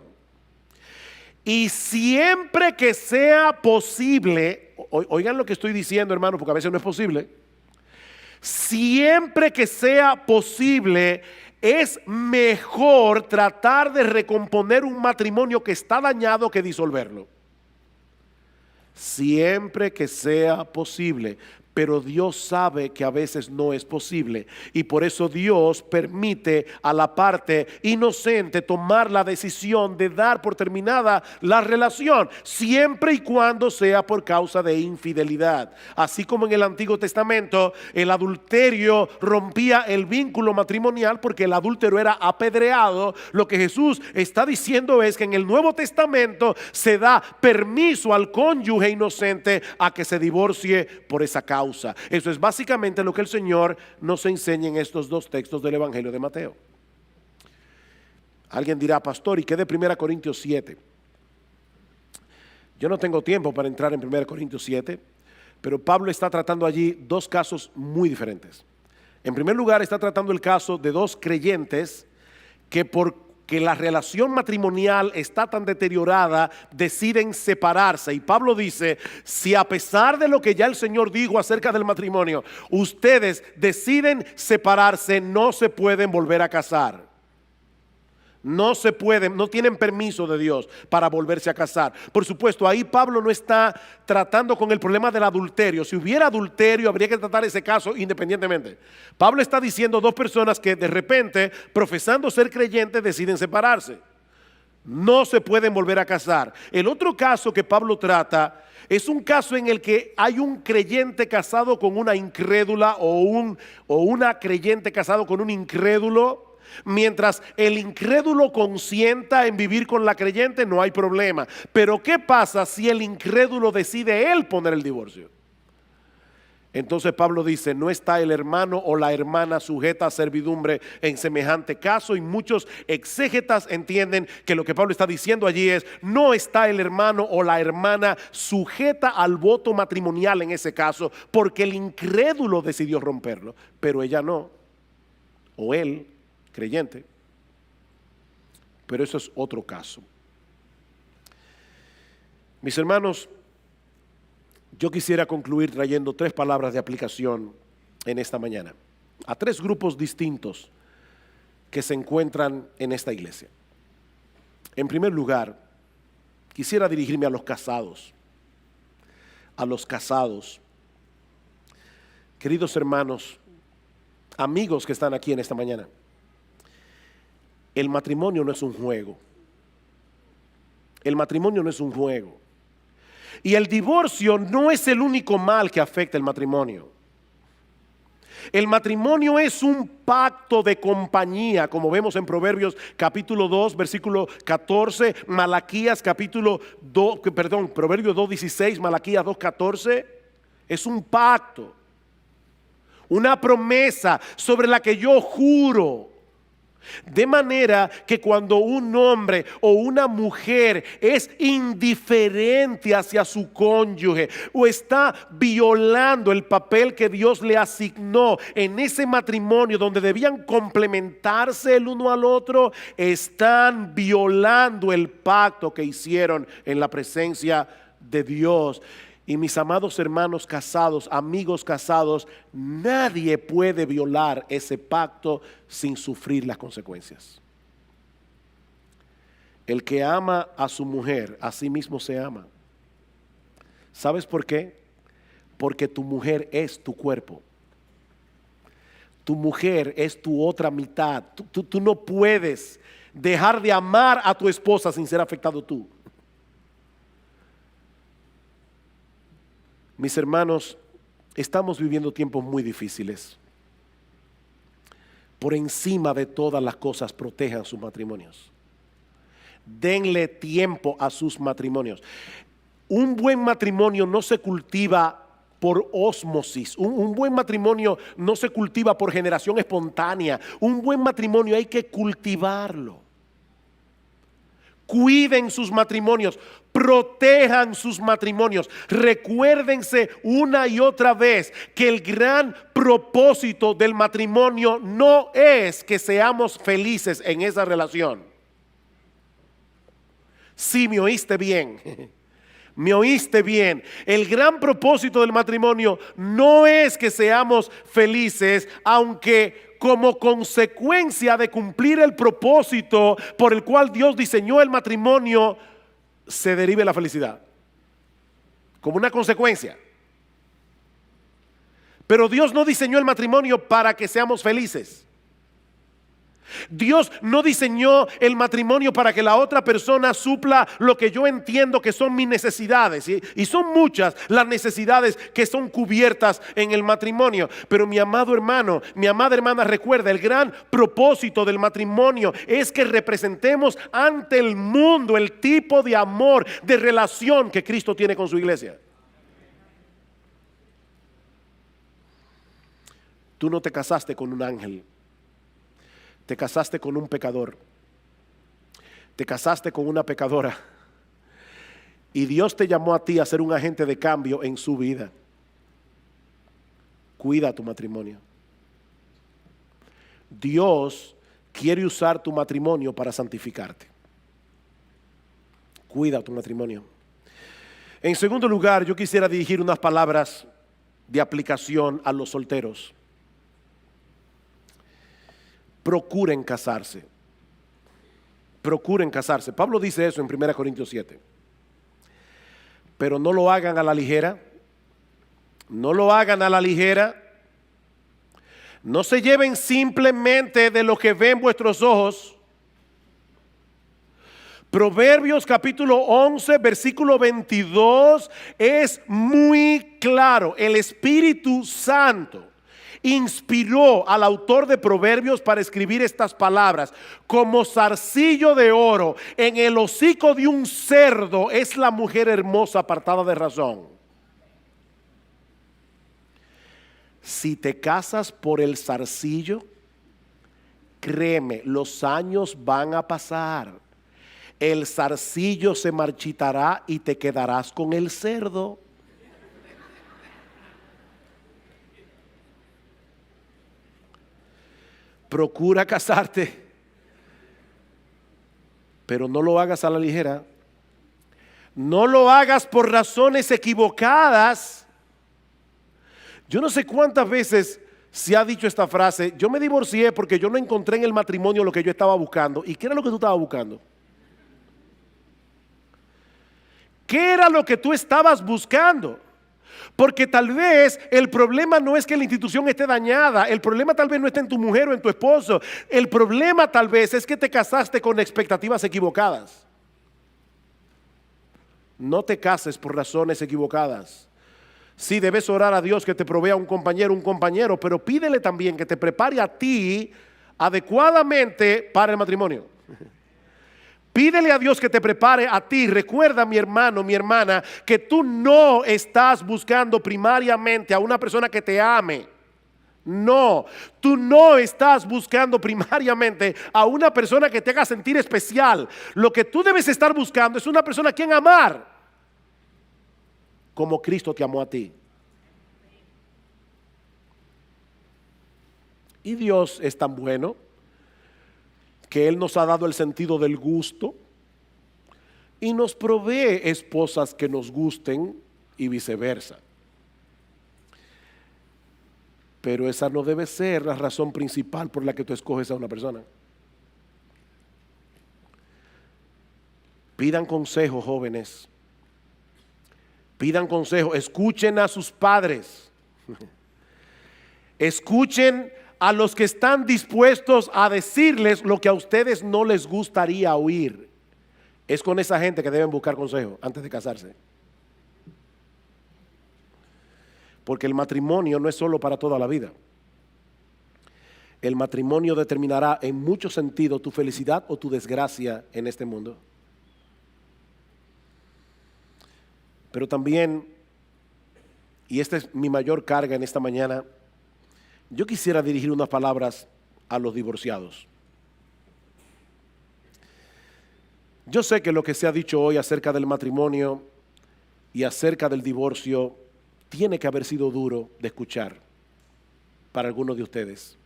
Y siempre que sea posible, oigan lo que estoy diciendo, hermano, porque a veces no es posible. Siempre que sea posible, es mejor tratar de recomponer un matrimonio que está dañado que disolverlo. Siempre que sea posible. Pero Dios sabe que a veces no es posible, y por eso Dios permite a la parte inocente tomar la decisión de dar por terminada la relación, siempre y cuando sea por causa de infidelidad. Así como en el Antiguo Testamento el adulterio rompía el vínculo matrimonial porque el adúltero era apedreado, lo que Jesús está diciendo es que en el Nuevo Testamento se da permiso al cónyuge inocente a que se divorcie por esa causa. Eso es básicamente lo que el Señor nos enseña en estos dos textos del Evangelio de Mateo. Alguien dirá: pastor, ¿y qué de 1 Corintios 7? Yo no tengo tiempo para entrar en 1 Corintios 7, pero Pablo está tratando allí dos casos muy diferentes. En primer lugar, está tratando el caso de dos creyentes que porque la relación matrimonial está tan deteriorada, deciden separarse. Y Pablo dice: si a pesar de lo que ya el Señor dijo acerca del matrimonio, ustedes deciden separarse, no se pueden volver a casar. No se pueden, no tienen permiso de Dios para volverse a casar. Por supuesto, ahí Pablo no está tratando con el problema del adulterio. Si hubiera adulterio, habría que tratar ese caso independientemente. Pablo está diciendo dos personas que de repente, profesando ser creyentes, deciden separarse. No se pueden volver a casar. El otro caso que Pablo trata es un caso en el que hay un creyente casado con una incrédula o una creyente casado con un incrédulo. Mientras el incrédulo consienta en vivir con la creyente, no hay problema. Pero ¿qué pasa si el incrédulo decide él poner el divorcio? Entonces Pablo dice: no está el hermano o la hermana sujeta a servidumbre en semejante caso. Y muchos exégetas entienden que lo que Pablo está diciendo allí es: no está el hermano o la hermana sujeta al voto matrimonial en ese caso, porque el incrédulo decidió romperlo, pero ella no. o él, creyente, pero eso es otro caso. Mis hermanos, yo quisiera concluir trayendo 3 palabras de aplicación en esta mañana, a 3 grupos distintos que se encuentran en esta iglesia. En primer lugar, quisiera dirigirme a los casados. A los casados. Queridos hermanos, amigos que están aquí en esta mañana, el matrimonio no es un juego. El matrimonio no es un juego. Y el divorcio no es el único mal que afecta el matrimonio. El matrimonio es un pacto de compañía, como vemos en Proverbios capítulo 2, versículo 14, Malaquías capítulo 2, Proverbios 2:16, Malaquías 2:14. Es un pacto, una promesa sobre la que yo juro. De manera que cuando un hombre o una mujer es indiferente hacia su cónyuge o está violando el papel que Dios le asignó en ese matrimonio donde debían complementarse el uno al otro, están violando el pacto que hicieron en la presencia de Dios. Y mis amados hermanos casados, amigos casados, nadie puede violar ese pacto sin sufrir las consecuencias. El que ama a su mujer, a sí mismo se ama. ¿Sabes por qué? Porque tu mujer es tu cuerpo. Tu mujer es tu otra mitad. Tú no puedes dejar de amar a tu esposa sin ser afectado tú. Mis hermanos, estamos viviendo tiempos muy difíciles. Por encima de todas las cosas, protejan sus matrimonios. Denle tiempo a sus matrimonios. Un buen matrimonio no se cultiva por ósmosis. Un buen matrimonio no se cultiva por generación espontánea. Un buen matrimonio hay que cultivarlo. Cuiden sus matrimonios, protejan sus matrimonios. Recuérdense una y otra vez que el gran propósito del matrimonio no es que seamos felices en esa relación. Sí, me oíste bien. Me oíste bien. El gran propósito del matrimonio no es que seamos felices, aunque como consecuencia de cumplir el propósito por el cual Dios diseñó el matrimonio, se derive la felicidad. Como una consecuencia. Pero Dios no diseñó el matrimonio para que seamos felices. Dios no diseñó el matrimonio para que la otra persona supla lo que yo entiendo que son mis necesidades. Y son muchas las necesidades que son cubiertas en el matrimonio. Pero mi amado hermano, mi amada hermana, recuerda, el gran propósito del matrimonio es que representemos ante el mundo el tipo de amor, de relación que Cristo tiene con su iglesia. Tú no te casaste con un ángel. Te casaste con un pecador. Te casaste con una pecadora. Y Dios te llamó a ti a ser un agente de cambio en su vida. Cuida tu matrimonio. Dios quiere usar tu matrimonio para santificarte. Cuida tu matrimonio. En segundo lugar, yo quisiera dirigir unas palabras de aplicación a los solteros. Procuren casarse. Procuren casarse. Pablo dice eso en 1 Corintios 7. Pero no lo hagan a la ligera. No lo hagan a la ligera. No se lleven simplemente de lo que ven vuestros ojos. Proverbios capítulo 11, versículo 22 es muy claro. El Espíritu Santo inspiró al autor de Proverbios para escribir estas palabras. Como zarcillo de oro en el hocico de un cerdo es la mujer hermosa apartada de razón. Si te casas por el zarcillo, créeme, los años van a pasar. El zarcillo se marchitará y te quedarás con el cerdo. procura casarte, pero no lo hagas a la ligera. No lo hagas por razones equivocadas. Yo no sé cuántas veces se ha dicho esta frase: yo me divorcié porque yo no encontré en el matrimonio lo que yo estaba buscando. ¿Y qué era lo que tú estabas buscando? ¿Qué era lo que tú estabas buscando? Porque tal vez el problema no es que la institución esté dañada, el problema tal vez no está en tu mujer o en tu esposo, el problema tal vez es que te casaste con expectativas equivocadas. No te cases por razones equivocadas. Sí, debes orar a Dios que te provea un compañero, pero pídele también que te prepare a ti adecuadamente para el matrimonio. Pídele a Dios que te prepare a ti. Recuerda, mi hermano, mi hermana, que tú no estás buscando primariamente a una persona que te ame. No, tú no estás buscando primariamente a una persona que te haga sentir especial. Lo que tú debes estar buscando es una persona a quien amar, como Cristo te amó a ti. Y Dios es tan bueno que Él nos ha dado el sentido del gusto y nos provee esposas que nos gusten y viceversa. Pero esa no debe ser la razón principal por la que tú escoges a una persona. Pidan consejo, jóvenes. Pidan consejo. Escuchen a sus padres. Escuchen a los que están dispuestos a decirles lo que a ustedes no les gustaría oír. Es con esa gente que deben buscar consejo antes de casarse. Porque el matrimonio no es solo para toda la vida. El matrimonio determinará en muchos sentidos tu felicidad o tu desgracia en este mundo. Pero también, y esta es mi mayor carga en esta mañana, yo quisiera dirigir unas palabras a los divorciados. Yo sé que lo que se ha dicho hoy acerca del matrimonio y acerca del divorcio tiene que haber sido duro de escuchar para algunos de ustedes.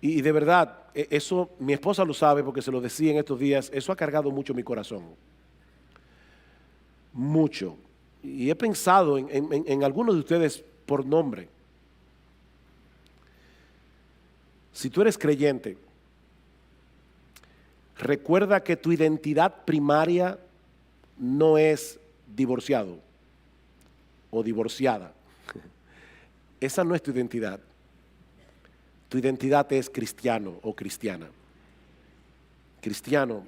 Y de verdad, eso mi esposa lo sabe porque se lo decía en estos días, eso ha cargado mucho mi corazón. Mucho. Y he pensado en algunos de ustedes por nombre. Si tú eres creyente, recuerda que tu identidad primaria no es divorciado o divorciada. Esa no es tu identidad. Tu identidad es cristiano o cristiana. Cristiano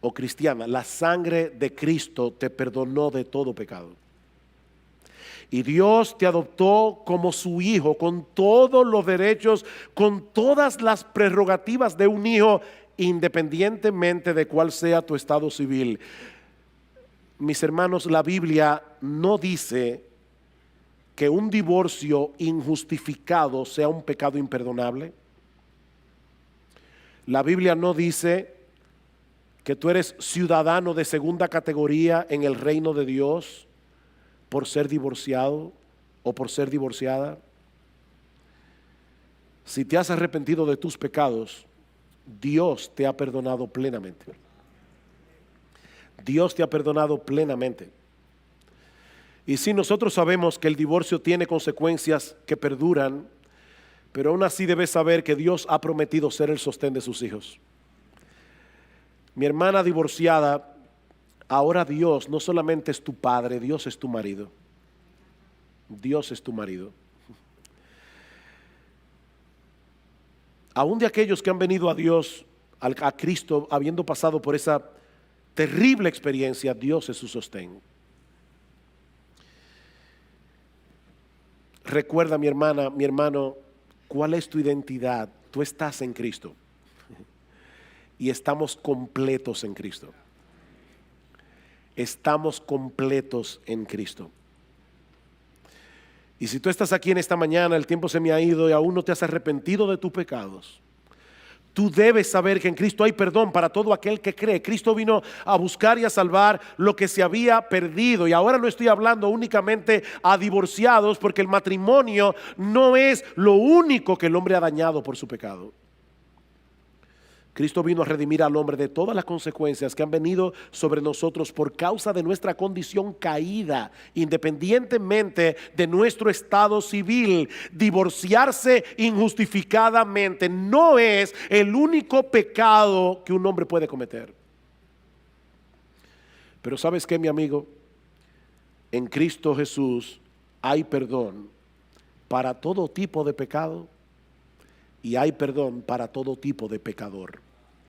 o cristiana. La sangre de Cristo te perdonó de todo pecado. Y Dios te adoptó como su hijo, con todos los derechos, con todas las prerrogativas de un hijo, independientemente de cuál sea tu estado civil. Mis hermanos, la Biblia no dice que un divorcio injustificado sea un pecado imperdonable. La Biblia no dice que tú eres ciudadano de segunda categoría en el reino de Dios por ser divorciado o por ser divorciada. Si te has arrepentido de tus pecados, Dios te ha perdonado plenamente. Dios te ha perdonado plenamente. Y sí, nosotros sabemos que el divorcio tiene consecuencias que perduran, pero aún así debes saber que Dios ha prometido ser el sostén de sus hijos. Mi hermana divorciada, ahora Dios no solamente es tu padre, Dios es tu marido. Dios es tu marido. Aún de aquellos que han venido a Dios, a Cristo, habiendo pasado por esa terrible experiencia, Dios es su sostén. Recuerda, mi hermana, mi hermano, ¿cuál es tu identidad? Tú estás en Cristo. Y estamos completos en Cristo. Estamos completos en Cristo. Y si tú estás aquí en esta mañana, el tiempo se me ha ido y aún no te has arrepentido de tus pecados, Tú debes saber que en Cristo hay perdón para todo aquel que cree. Cristo vino a buscar y a salvar lo que se había perdido. Y ahora no estoy hablando únicamente a divorciados, porque el matrimonio no es lo único que el hombre ha dañado por su pecado. Cristo vino a redimir al hombre de todas las consecuencias que han venido sobre nosotros por causa de nuestra condición caída, independientemente de nuestro estado civil. Divorciarse injustificadamente no es el único pecado que un hombre puede cometer. Pero ¿sabes qué, mi amigo? En Cristo Jesús hay perdón para todo tipo de pecado y hay perdón para todo tipo de pecador.